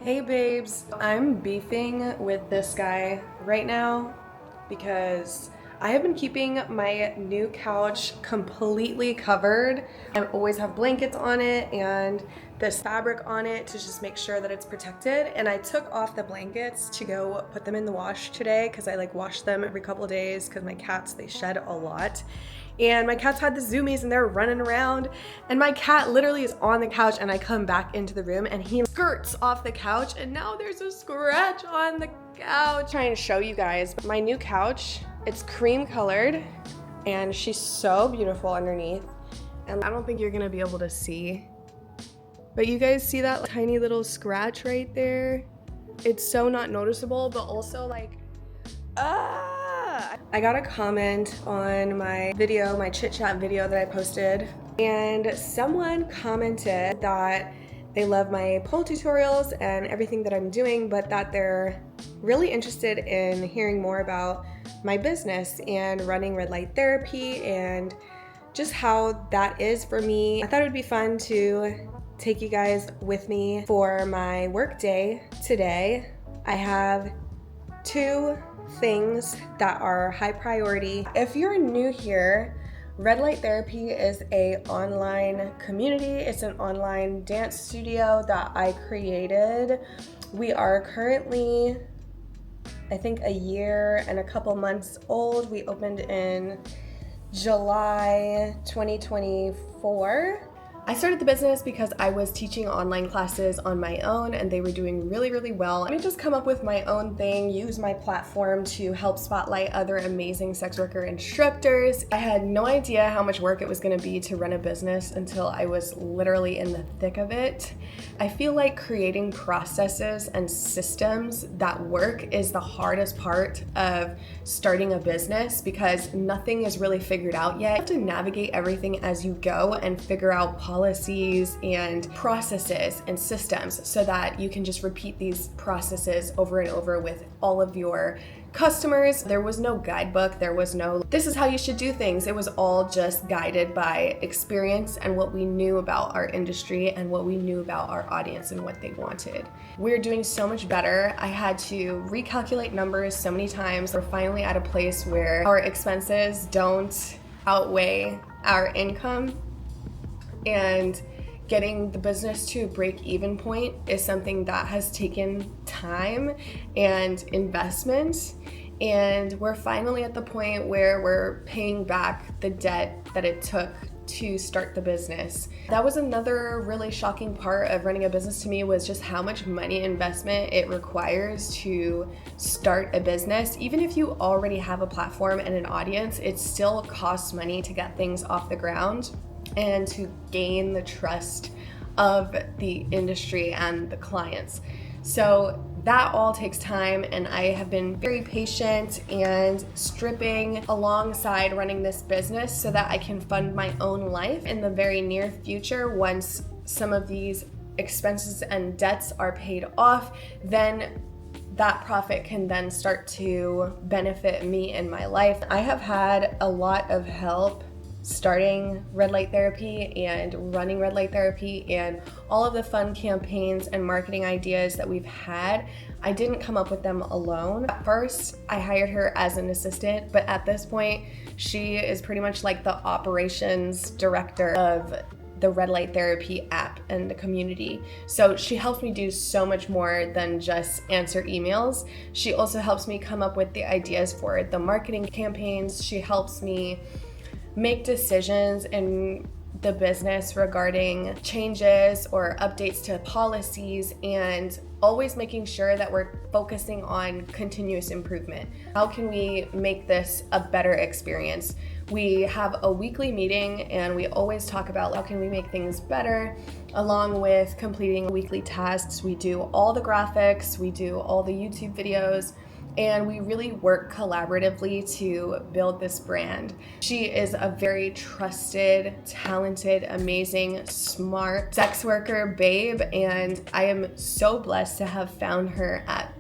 Hey babes, I'm beefing with this guy right now because I have been keeping my new couch completely covered. I always have blankets on it and this fabric on it to just make sure that it's protected. And I took off the blankets to go put them in the wash today because I wash them every couple of days because my cats, they shed a lot. And my cats had the zoomies and they're running around, and my cat literally is on the couch, and I come back into the room and he skirts off the couch and now there's a scratch on the couch. I'm trying to show you guys my new couch. It's cream colored and she's so beautiful underneath, and I don't think you're gonna be able to see, but you guys see that tiny little scratch right there? It's so not noticeable, but also I got a comment on my video, my chit chat video that I posted, and someone commented that they love my pole tutorials and everything that I'm doing, but that they're really interested in hearing more about my business and running red light therapy and just how that is for me. I thought it would be fun to take you guys with me for my work day today. I have two things that are high priority. If you're new here, Red Light Therapy is an online community. It's an online dance studio that I created. We are currently, I think, a year and a couple months old. We opened in July 2024. I started the business because I was teaching online classes on my own and they were doing really, really well. Let me just come up with my own thing, use my platform to help spotlight other amazing sex worker instructors. I had no idea how much work it was gonna be to run a business until I was literally in the thick of it. I feel like creating processes and systems that work is the hardest part of starting a business because nothing is really figured out yet. You have to navigate everything as you go and figure out policies and processes and systems so that you can just repeat these processes over and over with all of your customers. There was no guidebook, there was no this is how you should do things. It was all just guided by experience and what we knew about our industry and what we knew about our audience and what they wanted. We're doing so much better. I had to recalculate numbers so many times. We're finally at a place where our expenses don't outweigh our income, and getting the business to a break-even point is something that has taken time and investment, and we're finally at the point where we're paying back the debt that it took to start the business. That was another really shocking part of running a business to me, was just how much money investment it requires to start a business. Even if you already have a platform and an audience, it still costs money to get things off the ground and to gain the trust of the industry and the clients. So that all takes time, and I have been very patient and stripping alongside running this business so that I can fund my own life in the very near future. Once some of these expenses and debts are paid off, then that profit can then start to benefit me in my life. I have had a lot of help starting Red Light Therapy and running Red Light Therapy and all of the fun campaigns and marketing ideas that we've had. I didn't come up with them alone. At first, I hired her as an assistant, but at this point, she is pretty much like the operations director of the Red Light Therapy app and the community. So she helps me do so much more than just answer emails. She also helps me come up with the ideas for the marketing campaigns. She helps me make decisions in the business regarding changes or updates to policies, and always making sure that we're focusing on continuous improvement. How can we make this a better experience? We have a weekly meeting and we always talk about how can we make things better, along with completing weekly tasks. We do all the graphics, we do all the YouTube videos, and we really work collaboratively to build this brand. She is a very trusted, talented, amazing, smart sex worker babe, and I am so blessed to have found her at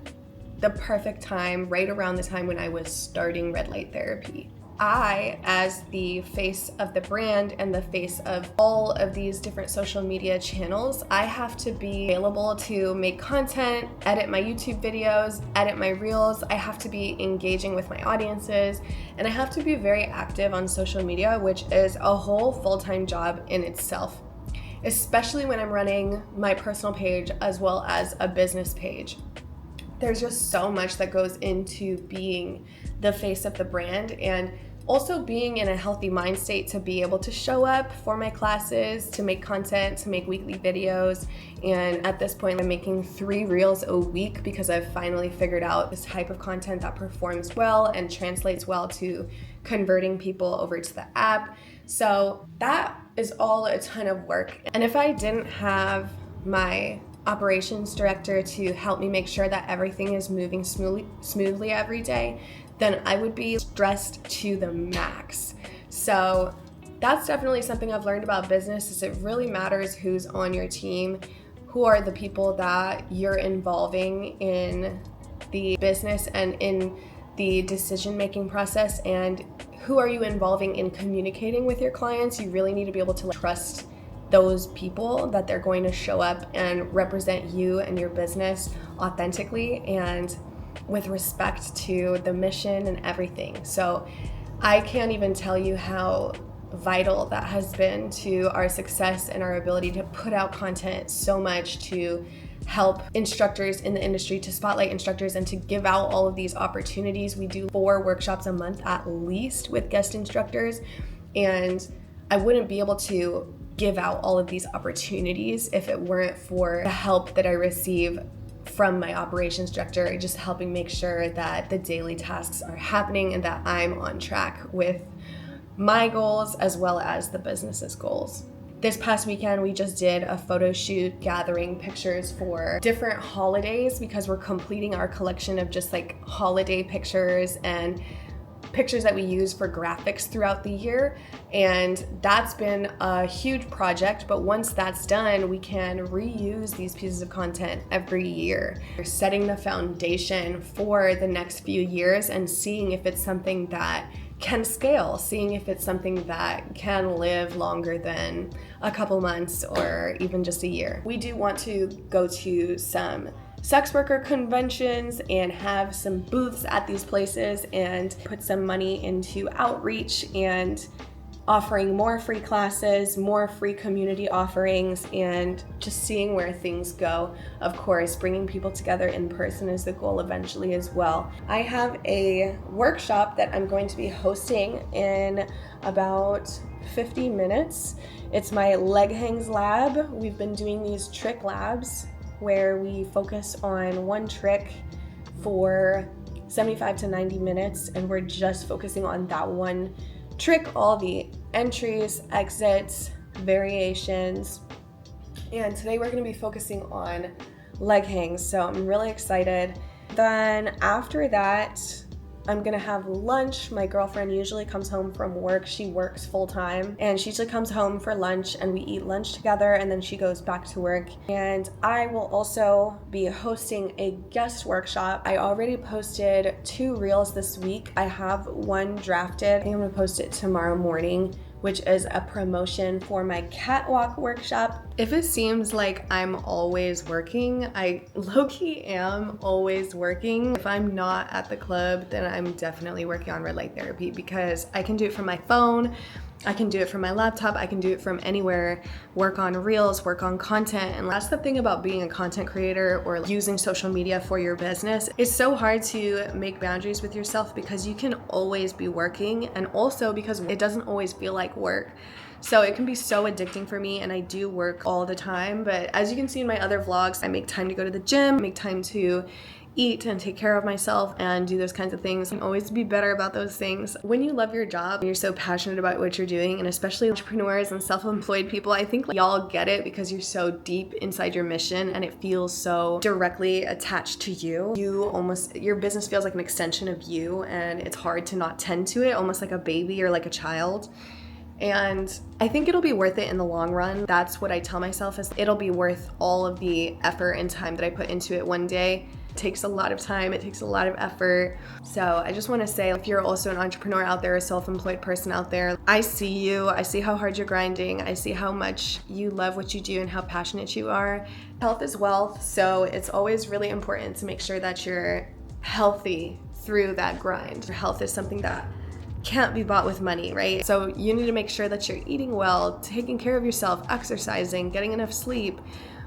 the perfect time, right around the time when I was starting Red Light Therapy. I, as the face of the brand and the face of all of these different social media channels, I have to be available to make content, edit my YouTube videos, edit my reels. I have to be engaging with my audiences, and I have to be very active on social media, which is a whole full-time job in itself, especially when I'm running my personal page as well as a business page. There's just so much that goes into being the face of the brand, and also being in a healthy mind state to be able to show up for my classes, to make content, to make weekly videos. And at this point, I'm making 3 reels a week because I've finally figured out this type of content that performs well and translates well to converting people over to the app. So that is all a ton of work. And if I didn't have my operations director to help me make sure that everything is moving smoothly every day, then I would be stressed to the max. So that's definitely something I've learned about business, is it really matters who's on your team, who are the people that you're involving in the business and in the decision-making process, and who are you involving in communicating with your clients. You really need to be able to trust those people, that they're going to show up and represent you and your business authentically and with respect to the mission and everything. So I can't even tell you how vital that has been to our success and our ability to put out content so much, to help instructors in the industry, to spotlight instructors, and to give out all of these opportunities. We do 4 workshops a month at least with guest instructors, and I wouldn't be able to give out all of these opportunities if it weren't for the help that I receive from my operations director, just helping make sure that the daily tasks are happening and that I'm on track with my goals as well as the business's goals. This past weekend, we just did a photo shoot gathering pictures for different holidays, because we're completing our collection of just like holiday pictures and pictures that we use for graphics throughout the year. And that's been a huge project, but once that's done, we can reuse these pieces of content every year. We're setting the foundation for the next few years and seeing if it's something that can scale, seeing if it's something that can live longer than a couple months or even just a year. We do want to go to some sex worker conventions and have some booths at these places and put some money into outreach and offering more free classes, more free community offerings, and just seeing where things go. Of course, bringing people together in person is the goal eventually as well. I have a workshop that I'm going to be hosting in about 50 minutes. It's my leg hangs lab. We've been doing these trick labs where we focus on one trick for 75 to 90 minutes, and we're just focusing on that one trick, all the entries, exits, variations. And today we're going to be focusing on leg hangs, so I'm really excited. Then after that, I'm gonna have lunch. My girlfriend usually comes home from work. She works full time, and she usually comes home for lunch and we eat lunch together, and then she goes back to work. And I will also be hosting a guest workshop. I already posted 2 reels this week. I have one drafted. I think I'm gonna post it tomorrow morning, which is a promotion for my catwalk workshop. If it seems like I'm always working, I low-key am always working. If I'm not at the club, then I'm definitely working on red light therapy, because I can do it from my phone, I can do it from my laptop, I can do it from anywhere, work on reels, work on content. And that's the thing about being a content creator or using social media for your business. It's so hard to make boundaries with yourself because you can always be working, and also because it doesn't always feel like work. So it can be so addicting for me, and I do work all the time. But as you can see in my other vlogs, I make time to go to the gym, make time to eat and take care of myself and do those kinds of things, and always be better about those things. When you love your job and you're so passionate about what you're doing, and especially entrepreneurs and self-employed people, I think y'all get it because you're so deep inside your mission and it feels so directly attached to you. Your business feels like an extension of you, and it's hard to not tend to it, almost like a baby or like a child. And I think it'll be worth it in the long run. That's what I tell myself, is it'll be worth all of the effort and time that I put into it one day. takes a lot of time, it takes a lot of effort. So I just want to say, if you're also an entrepreneur out there, a self-employed person out there, I see you, I see how hard you're grinding, I see how much you love what you do and how passionate you are. Health is wealth, so it's always really important to make sure that you're healthy through that grind. Health is something that can't be bought with money, right? So you need to make sure that you're eating well, taking care of yourself, exercising, getting enough sleep,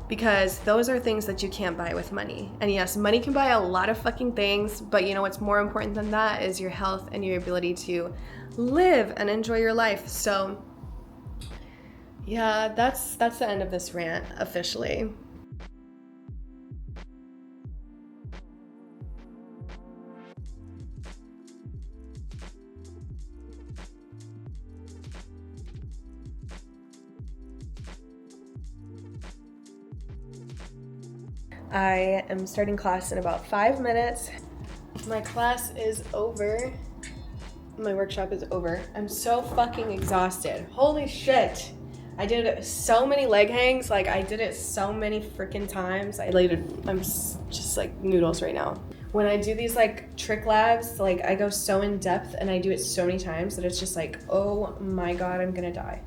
because those are things that you can't buy with money. And yes, money can buy a lot of fucking things, but you know what's more important than that is your health and your ability to live and enjoy your life. So yeah, that's the end of this rant officially. I am starting class in about 5 minutes. My class is over. My workshop is over. I'm so fucking exhausted. Holy shit. I did so many leg hangs. Like, I did it so many freaking times. I'm just like noodles right now. When I do these like trick labs, like I go so in depth and I do it so many times that it's just like, oh my God, I'm gonna die.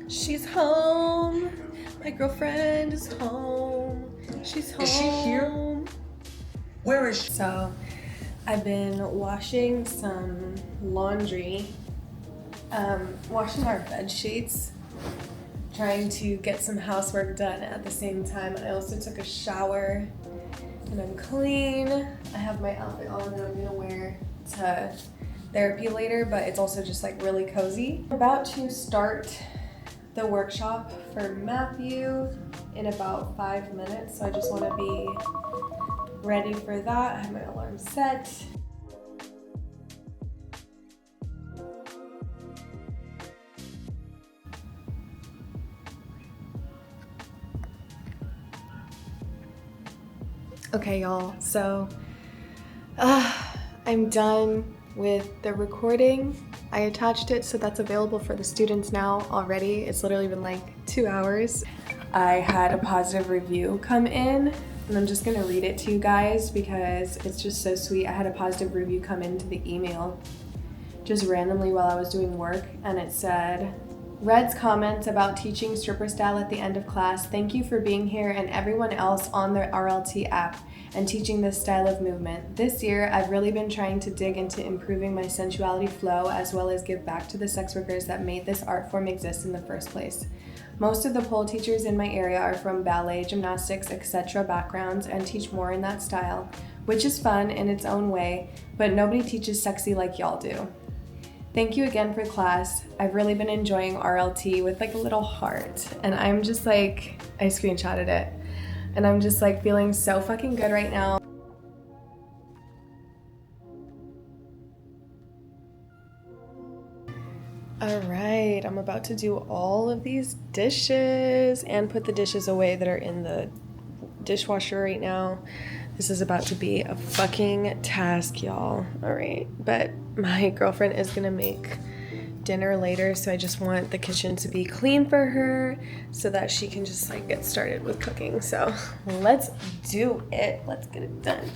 She's home. My girlfriend is home. She's home. Is she here? Where is she? So, I've been washing some laundry, washing our bed sheets, trying to get some housework done at the same time. I also took a shower and I'm clean. I have my outfit on that I'm gonna wear to therapy later, but it's also just like really cozy. I'm about to start the workshop for Matthew in about 5 minutes, so I just want to be ready for that. I have my alarm set. Okay, y'all, so I'm done with the recording. I attached it, so that's available for the students now already. It's literally been like 2 hours. I had a positive review come in, and I'm just gonna read it to you guys because it's just so sweet. I had a positive review come into the email just randomly while I was doing work, and it said, Red's comments about teaching stripper style at the end of class. Thank you for being here and everyone else on the RLT app and teaching this style of movement. This year, I've really been trying to dig into improving my sensuality flow as well as give back to the sex workers that made this art form exist in the first place. Most of the pole teachers in my area are from ballet, gymnastics, etc. backgrounds and teach more in that style, which is fun in its own way, but nobody teaches sexy like y'all do. Thank you again for class. I've really been enjoying RLT with like a little heart, and I'm just like, I screenshotted it, and I'm just like feeling so fucking good right now. All right, I'm about to do all of these dishes and put the dishes away that are in the dishwasher right now. This is about to be a fucking task, y'all. All right, but my girlfriend is gonna make dinner later, so I just want the kitchen to be clean for her so that she can just like get started with cooking. So let's do it. Let's get it done.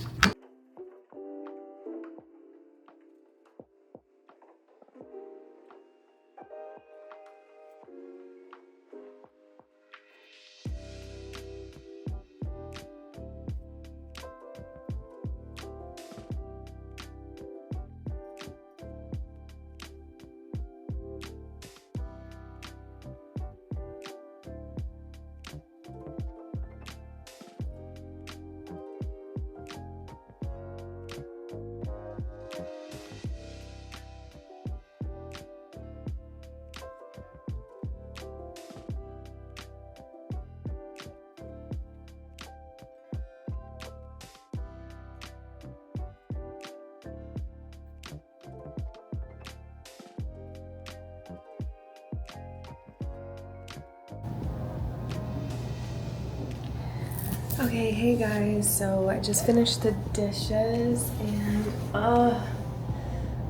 Okay, hey guys, so I just finished the dishes and I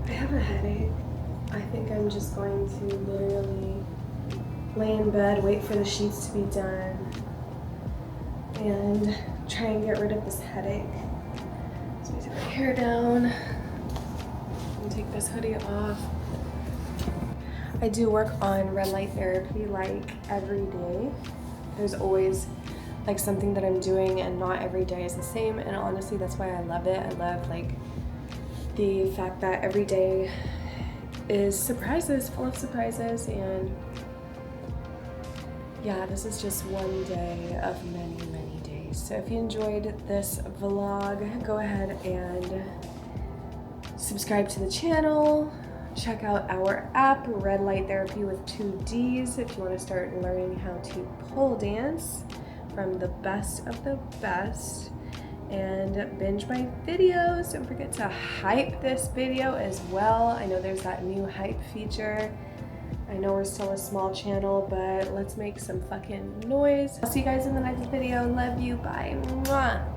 have a headache. I think I'm just going to literally lay in bed, wait for the sheets to be done, and try and get rid of this headache. So I take my hair down and take this hoodie off. I do work on red light therapy like every day. There's always like something that I'm doing, and not every day is the same, and honestly that's why I love it. I love like the fact that every day is surprises, full of surprises, and yeah, this is just one day of many days. So if you enjoyed this vlog, go ahead and subscribe to the channel. Check out our app, Red Light Therapy with 2 Ds, if you want to start learning how to pole dance from the best of the best, and binge my videos. Don't forget to hype this video as well. I know there's that new hype feature. I know we're still a small channel, but let's make some fucking noise. I'll see you guys in the next video. Love you. Bye. Mwah.